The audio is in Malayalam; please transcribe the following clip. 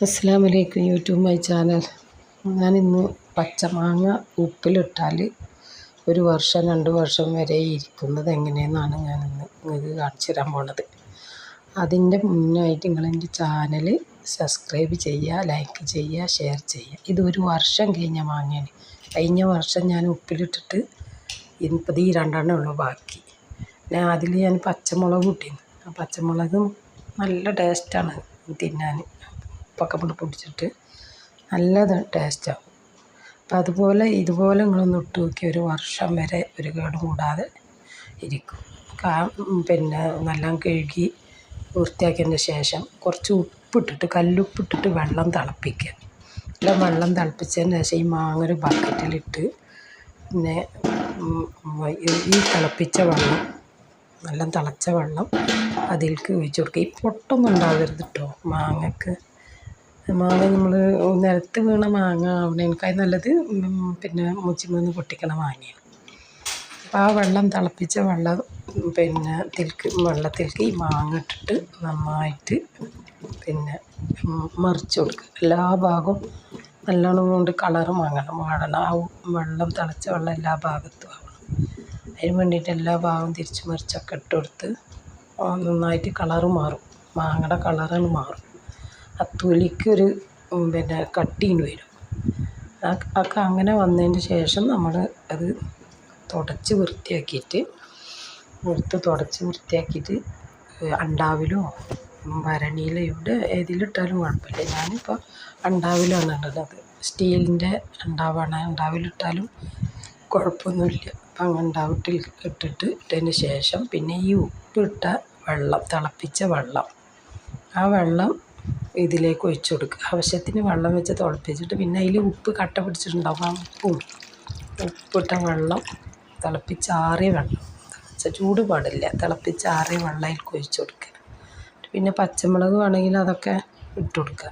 അസ്സലാമു അലൈക്കും യൂട്യൂബ് മൈ ചാനൽ. ഞാനിന്ന് പച്ചമാങ്ങ ഉപ്പിലിട്ടാൽ 1 വർഷം 2 വർഷം വരെ ഇരിക്കുന്നത് എങ്ങനെയെന്നാണ് ഞാനിന്ന് നിങ്ങൾക്ക് കാണിച്ചു തരാൻ പോണത്. അതിൻ്റെ മുന്നായിട്ട് നിങ്ങളെൻ്റെ ചാനൽ സബ്സ്ക്രൈബ് ചെയ്യുക, ലൈക്ക് ചെയ്യുക, ഷെയർ ചെയ്യുക. ഇത് 1 വർഷം കഴിഞ്ഞ മാങ്ങയാണ്. കഴിഞ്ഞ വർഷം ഞാൻ ഉപ്പിലിട്ടിട്ട് ഇനിയിപ്പോൾ ഈ 2 ഉള്ളൂ ബാക്കി. അതിൽ ഞാൻ പച്ചമുളക് ഇട്ടിരുന്നു. ആ പച്ചമുളകും നല്ല ടേസ്റ്റാണ് തിന്നാൻ. ഉപ്പൊക്കെ പൊടിച്ചിട്ട് നല്ല ടേസ്റ്റാവും. അപ്പം ഇതുപോലെ നിങ്ങളൊന്ന് ഇട്ട് നോക്കി 1 വർഷം വരെ ഒരു കേടും കൂടാതെ ഇരിക്കും. നല്ല കഴുകി വൃത്തിയാക്കിയതിന് ശേഷം കുറച്ച് ഉപ്പിട്ടിട്ട് കല്ലുപ്പിട്ടിട്ട് വെള്ളം തിളപ്പിക്കുക. വെള്ളം തിളപ്പിച്ചതിന് ശേഷം ഈ മാങ്ങ ഒരു ബക്കറ്റിലിട്ട് പിന്നെ ഈ തിളപ്പിച്ച വെള്ളം നല്ല തിളച്ച വെള്ളം അതിലേക്ക് ഒഴിച്ച് കൊടുക്കുക. ഈ പൊട്ടൊന്നും ഉണ്ടാവരുത് കേട്ടോ മാങ്ങ നമ്മൾ നിലത്ത് വീണ മാങ്ങ ആവണേക്കാൾ നല്ലത് മുച്ചിമന്ന് പൊട്ടിക്കണ മാങ്ങയാണ്. അപ്പോൾ ആ തിളപ്പിച്ച വെള്ളത്തിലേക്ക് ഈ മാങ്ങ ഇട്ടിട്ട് നന്നായിട്ട് മറിച്ച് കൊടുക്കുക. എല്ലാ ഭാഗവും നല്ലോണം കൊണ്ട് കളറ് വാടണം. ആ തിളച്ച വെള്ളം എല്ലാ ഭാഗത്തും ആവണം. അതിന് വേണ്ടിയിട്ട് എല്ലാ ഭാഗവും തിരിച്ച് മറിച്ചൊക്കെ ഇട്ട് കൊടുത്ത് നന്നായിട്ട് കളറ് മാറും. മാങ്ങയുടെ കളറാണ് മാറും. ആ തൊലിക്കൊരു കട്ടിയും വരും. അങ്ങനെ വന്നതിന് ശേഷം നമ്മൾ അത് തുടച്ച് വൃത്തിയാക്കിയിട്ട് അണ്ടാവിലോ ഭരണിയിലോ ഇവിടെ ഏതിലിട്ടാലും കുഴപ്പമില്ല. ഞാനിപ്പോൾ അണ്ടാവിലാണ് ഇടുന്നത്. സ്റ്റീലിൻ്റെ അണ്ടാവാണ്. അണ്ടാവിലിട്ടാലും കുഴപ്പമൊന്നുമില്ല. അപ്പം ഇട്ടതിന് ശേഷം പിന്നെ ഈ ഉപ്പിട്ട വെള്ളം, തിളപ്പിച്ച വെള്ളം, ആ വെള്ളം ഇതിലേക്ക് ഒഴിച്ച് കൊടുക്കുക. ആവശ്യത്തിന് വെള്ളം വെച്ച് തിളപ്പിച്ചിട്ട് പിന്നെ അതിൽ ഉപ്പ് കട്ട പിടിച്ചിട്ടുണ്ടാവും. ആ ഉപ്പിട്ട വെള്ളം, തിളപ്പിച്ചാറിയ വെള്ളം, ചൂട് പാടില്ല, തിളപ്പിച്ചാറിയ വെള്ളം അതിലേക്ക് ഒഴിച്ച് കൊടുക്കുക. പിന്നെ പച്ചമുളക് വേണമെങ്കിൽ അതൊക്കെ ഇട്ട് കൊടുക്കുക.